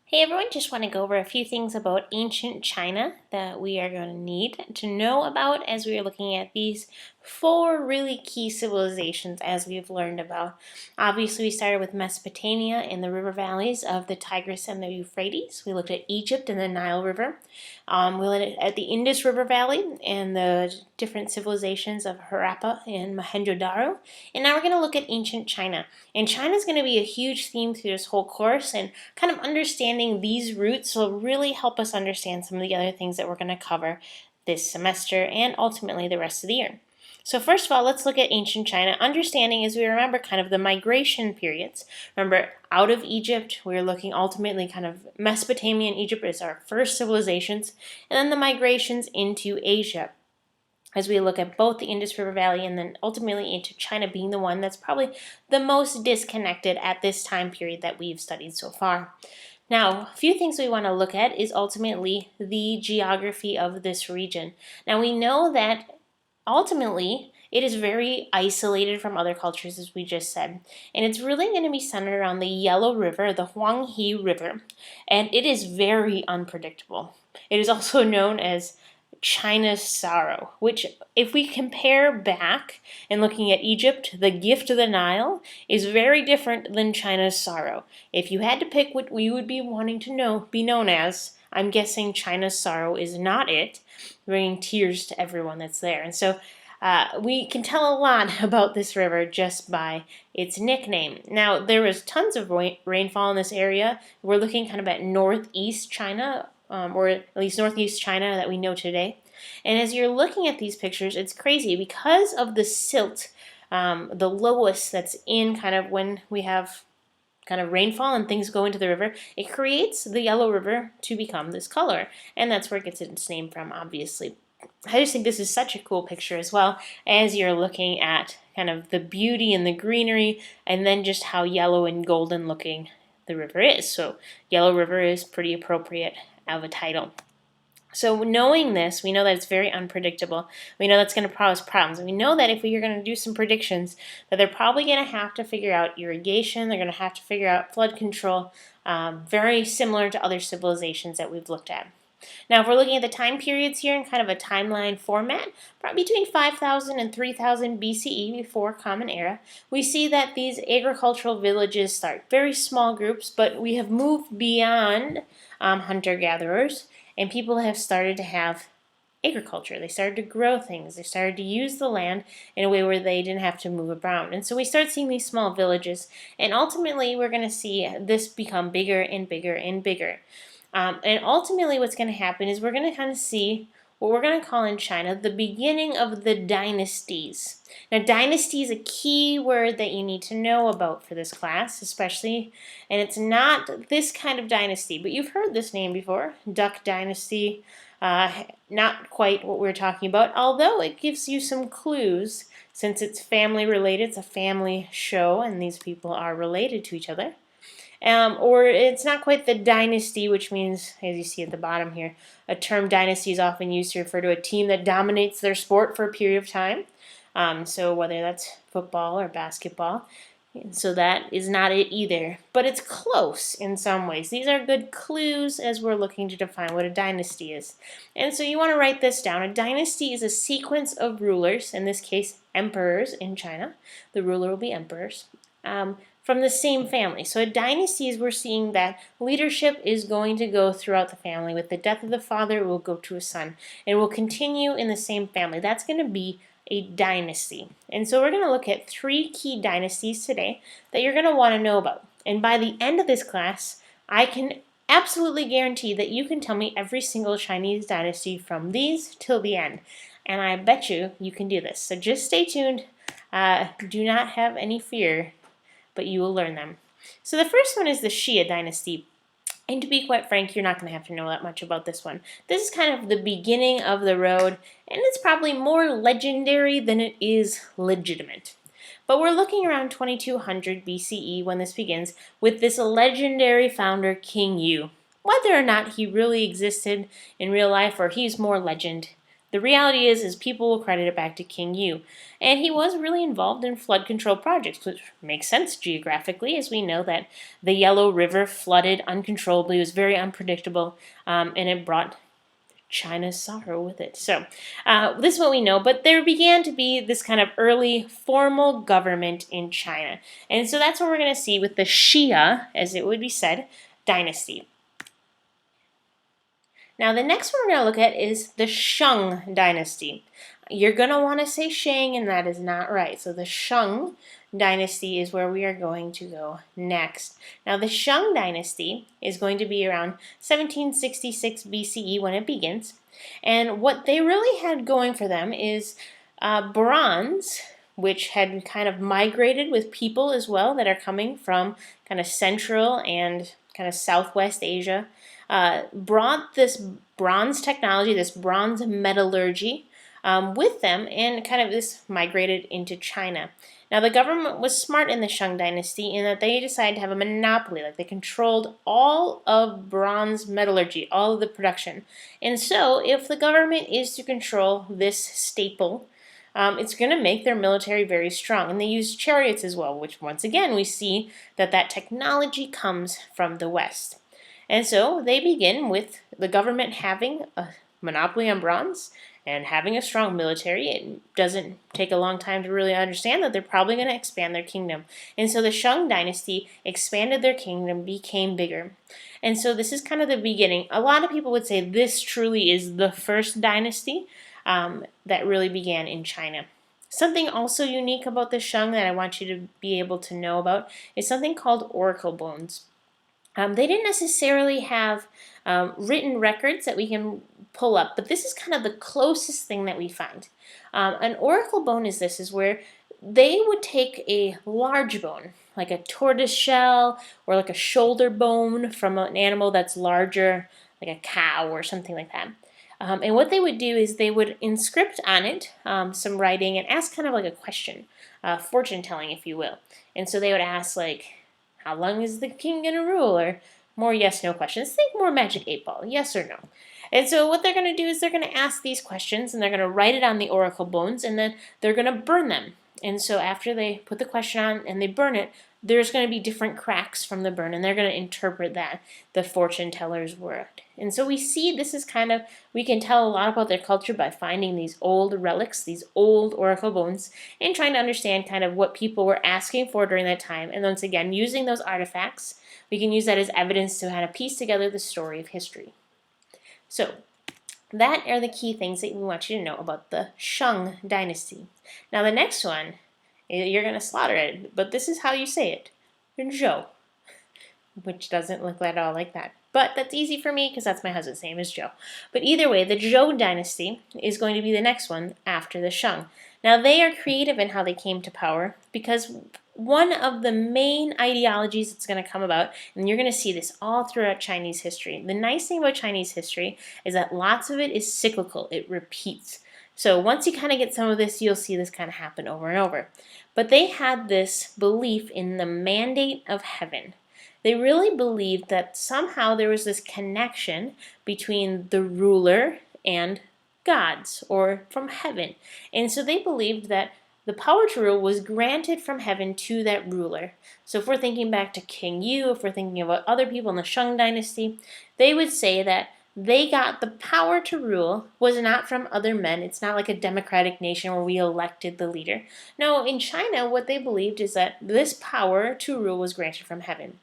Hey everyone, just want to go over a few things about ancient China that we are going to need to know about as we are looking at these four really key civilizations as we've learned about. Obviously, we started with Mesopotamia and the river valleys of the Tigris and the Euphrates. We looked at Egypt and the Nile River. We looked at the Indus River Valley and the different civilizations of Harappa and Mohenjo-Daro. And now we're going to look at ancient China. And China is going to be a huge theme through this whole course, and kind of understanding these roots will really help us understand some of the other things that we're going to cover this semester and ultimately the rest of the year. So first of all, let's look at ancient China. Understanding as we remember kind of the migration periods. Remember, out of Egypt, we're looking ultimately kind of Mesopotamia and Egypt as our first civilizations, and then the migrations into Asia as we look at both the Indus River Valley and then ultimately into China being the one that's probably the most disconnected at this time period that we've studied so far. Now, a few things we want to look at is ultimately the geography of this region. Now, we know that ultimately it is very isolated from other cultures, as we just said, and it's really going to be centered around the Yellow River, the Huanghe River, and it is very unpredictable. It is also known as China's sorrow, which if we compare back and looking at Egypt, the gift of the Nile is very different than China's sorrow. If you had to pick what we would be wanting to be known as, I'm guessing China's sorrow is not it, bringing tears to everyone that's there. And so we can tell a lot about this river just by its nickname. Now, there was tons of rainfall in this area. We're looking kind of at northeast China, or at least northeast China that we know today. And as you're looking at these pictures, it's crazy because of the silt, the lowest that's in kind of when we have kind of rainfall and things go into the river, it creates the Yellow River to become this color. And that's where it gets its name from, obviously. I just think this is such a cool picture as well as you're looking at kind of the beauty and the greenery and then just how yellow and golden looking the river is. So Yellow River is pretty appropriate of a title. So knowing this, we know that it's very unpredictable. We know that's going to cause problems. And we know that if we are going to do some predictions, that they're probably going to have to figure out irrigation. They're going to have to figure out flood control, very similar to other civilizations that we've looked at. Now, if we're looking at the time periods here in kind of a timeline format, between 5000 and 3000 BCE, before Common Era, we see that these agricultural villages start very small groups, but we have moved beyond hunter-gatherers, and people have started to have agriculture. They started to grow things. They started to use the land in a way where they didn't have to move around. And so we start seeing these small villages, and ultimately we're going to see this become bigger and bigger and bigger. And ultimately what's going to happen is we're going to kind of see what we're going to call in China the beginning of the dynasties. Now, dynasty is a key word that you need to know about for this class, especially, and it's not this kind of dynasty, but you've heard this name before, Duck Dynasty. Not quite what we're talking about, although it gives you some clues since it's family related. It's a family show, and these people are related to each other. Or it's not quite the dynasty, which means, as you see at the bottom here, a term dynasty is often used to refer to a team that dominates their sport for a period of time. So whether that's football or basketball. So that is not it either. But it's close in some ways. These are good clues as we're looking to define what a dynasty is. And so you want to write this down. A dynasty is a sequence of rulers, in this case emperors in China. The ruler will be emperors. From the same family. So a dynasty is we're seeing that leadership is going to go throughout the family. With the death of the father, it will go to a son. And will continue in the same family. That's going to be a dynasty. And so we're going to look at 3 key dynasties today that you're going to want to know about. And by the end of this class, I can absolutely guarantee that you can tell me every single Chinese dynasty from these till the end. And I bet you can do this. So just stay tuned. Do not have any fear, but you will learn them. So the first one is the Xia Dynasty. And to be quite frank, you're not going to have to know that much about this one. This is kind of the beginning of the road, and it's probably more legendary than it is legitimate. But we're looking around 2200 BCE when this begins with this legendary founder, King Yu. Whether or not he really existed in real life or he's more legend, the reality is people will credit it back to King Yu. And he was really involved in flood control projects, which makes sense geographically, as we know that the Yellow River flooded uncontrollably. It was very unpredictable, and it brought China's sorrow with it. So this is what we know, but there began to be this kind of early formal government in China. And so that's what we're going to see with the Xia, as it would be said, dynasty. Now the next one we're going to look at is the Shang Dynasty. You're going to want to say Shang, and that is not right. So the Shang Dynasty is where we are going to go next. Now the Shang Dynasty is going to be around 1766 BCE when it begins. And what they really had going for them is bronze, which had kind of migrated with people as well that are coming from kind of Central and kind of Southwest Asia, brought this bronze technology, this bronze metallurgy with them, and kind of this migrated into China. Now the government was smart in the Shang Dynasty in that they decided to have a monopoly, like they controlled all of bronze metallurgy, all of the production. And so if the government is to control this staple, it's going to make their military very strong. And they use chariots as well, which once again we see that that technology comes from the West. And so they begin with the government having a monopoly on bronze and having a strong military. It doesn't take a long time to really understand that they're probably going to expand their kingdom. And so the Shang Dynasty expanded their kingdom, became bigger. And so this is kind of the beginning. A lot of people would say this truly is the first dynasty that really began in China. Something also unique about the Shang that I want you to be able to know about is something called oracle bones. They didn't necessarily have written records that we can pull up, but this is kind of the closest thing that we find. An oracle bone is where they would take a large bone, like a tortoise shell or like a shoulder bone from an animal that's larger, like a cow or something like that. And what they would do is they would inscript on it some writing and ask kind of like a question, fortune telling, if you will. And so they would ask like, how long is the king going to rule? Or more yes/no questions. Think more Magic 8 Ball, yes or no. And so what they're going to do is they're going to ask these questions and they're going to write it on the oracle bones and then they're going to burn them. And so after they put the question on and they burn it, there's going to be different cracks from the burn and they're going to interpret that, the fortune teller's word. And so we see this is kind of, we can tell a lot about their culture by finding these old relics, these old oracle bones, and trying to understand kind of what people were asking for during that time. And once again, using those artifacts, we can use that as evidence to kind of piece together the story of history. So that are the key things that we want you to know about the Shang Dynasty. Now the next one, you're going to slaughter it, but this is how you say it, Zhou, which doesn't look at all like that. But that's easy for me because that's my husband's name is Zhou. But either way, the Zhou Dynasty is going to be the next one after the Shang. Now they are creative in how they came to power because one of the main ideologies that's going to come about, and you're going to see this all throughout Chinese history. The nice thing about Chinese history is that lots of it is cyclical. It repeats. So once you kind of get some of this, you'll see this kind of happen over and over. But they had this belief in the mandate of heaven. They really believed that somehow there was this connection between the ruler and gods, or from heaven. And so they believed that the power to rule was granted from heaven to that ruler. So if we're thinking back to King Yu, if we're thinking about other people in the Shang Dynasty, they would say that they got the power to rule was not from other men. It's not like a democratic nation where we elected the leader. No, in China, what they believed is that this power to rule was granted from heaven.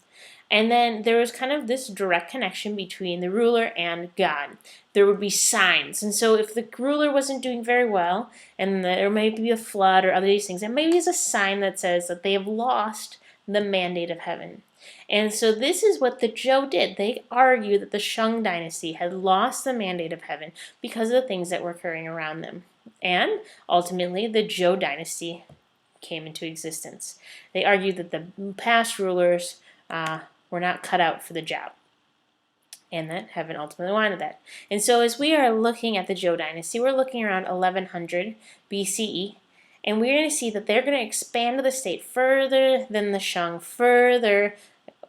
And then there was kind of this direct connection between the ruler and God. There would be signs. And so if the ruler wasn't doing very well, and there may be a flood or other these things, it maybe is a sign that says that they have lost the mandate of heaven. And so this is what the Zhou did. They argued that the Shang Dynasty had lost the mandate of heaven because of the things that were occurring around them. And ultimately, the Zhou Dynasty came into existence. They argued that the past rulers were not cut out for the job, and that heaven ultimately wanted that. And so as we are looking at the Zhou Dynasty, we're looking around 1100 BCE, and we're going to see that they're going to expand the state further than the Shang, further,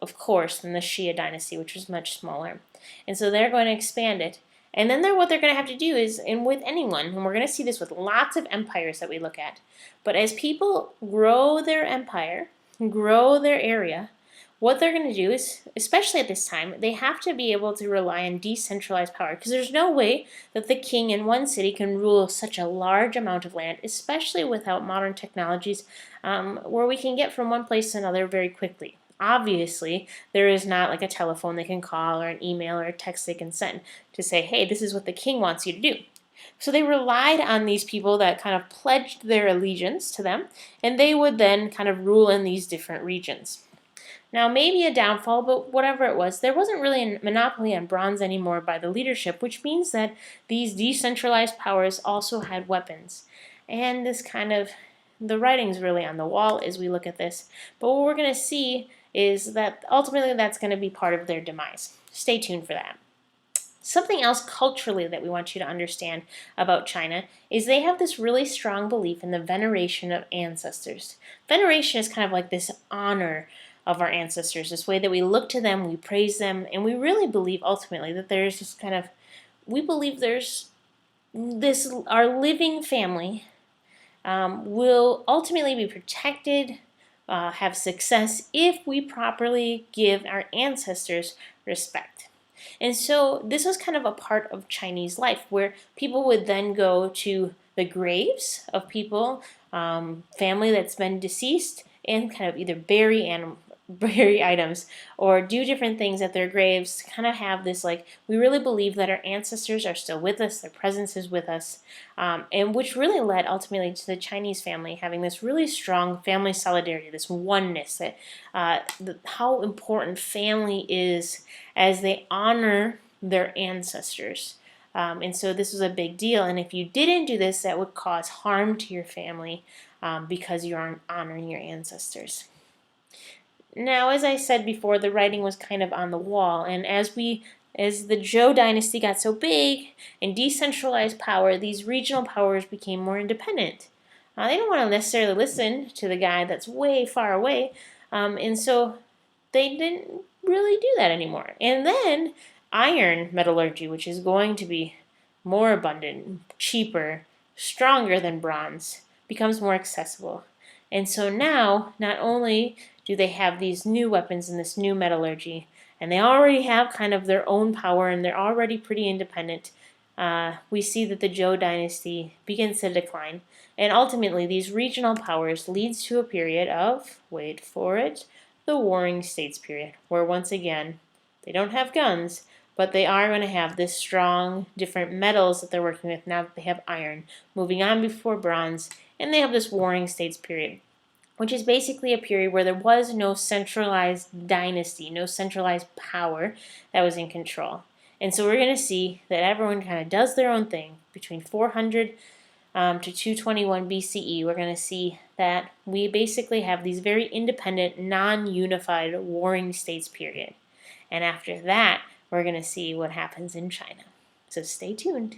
of course, than the Xia Dynasty, which was much smaller. And so they're going to expand it. And then what they're going to have to do is, and with anyone, and we're going to see this with lots of empires that we look at, but as people grow their empire, grow their area, what they're going to do is, especially at this time, they have to be able to rely on decentralized power, because there's no way that the king in one city can rule such a large amount of land, especially without modern technologies, where we can get from one place to another very quickly. Obviously, there is not like a telephone they can call or an email or a text they can send to say, hey, this is what the king wants you to do. So they relied on these people that kind of pledged their allegiance to them, and they would then kind of rule in these different regions. Now, maybe a downfall, but whatever it was, there wasn't really a monopoly on bronze anymore by the leadership, which means that these decentralized powers also had weapons. And this kind of, the writing's really on the wall as we look at this. But what we're going to see is that ultimately that's going to be part of their demise. Stay tuned for that. Something else culturally that we want you to understand about China is they have this really strong belief in the veneration of ancestors. Veneration is kind of like this honor of our ancestors, this way that we look to them, we praise them, and we really believe ultimately that there's this kind of, we believe there's this, our living family will ultimately be protected, have success if we properly give our ancestors respect. And so this was kind of a part of Chinese life where people would then go to the graves of people, family that's been deceased, and kind of either bury items or do different things at their graves to kind of have this, like, we really believe that our ancestors are still with us, their presence is with us, and which really led ultimately to the Chinese family having this really strong family solidarity, this oneness, that how important family is as they honor their ancestors. And so this was a big deal, and if you didn't do this, that would cause harm to your family because you aren't honoring your ancestors. Now, as I said before, the writing was kind of on the wall, and as the Zhou Dynasty got so big and decentralized power, these regional powers became more independent. They don't want to necessarily listen to the guy that's way far away, and so they didn't really do that anymore. And then iron metallurgy, which is going to be more abundant, cheaper, stronger than bronze, becomes more accessible. And so now, not only do they have these new weapons and this new metallurgy, and they already have kind of their own power and they're already pretty independent, we see that the Zhou Dynasty begins to decline. And ultimately, these regional powers leads to a period of, wait for it, the Warring States period, where once again, they don't have guns, but they are going to have this strong, different metals that they're working with now that they have iron, moving on before bronze, and they have this Warring States period, which is basically a period where there was no centralized dynasty, no centralized power that was in control. And so we're going to see that everyone kind of does their own thing. Between 400 to 221 BCE, we're going to see that we basically have these very independent, non-unified warring states period. And after that, we're going to see what happens in China. So stay tuned.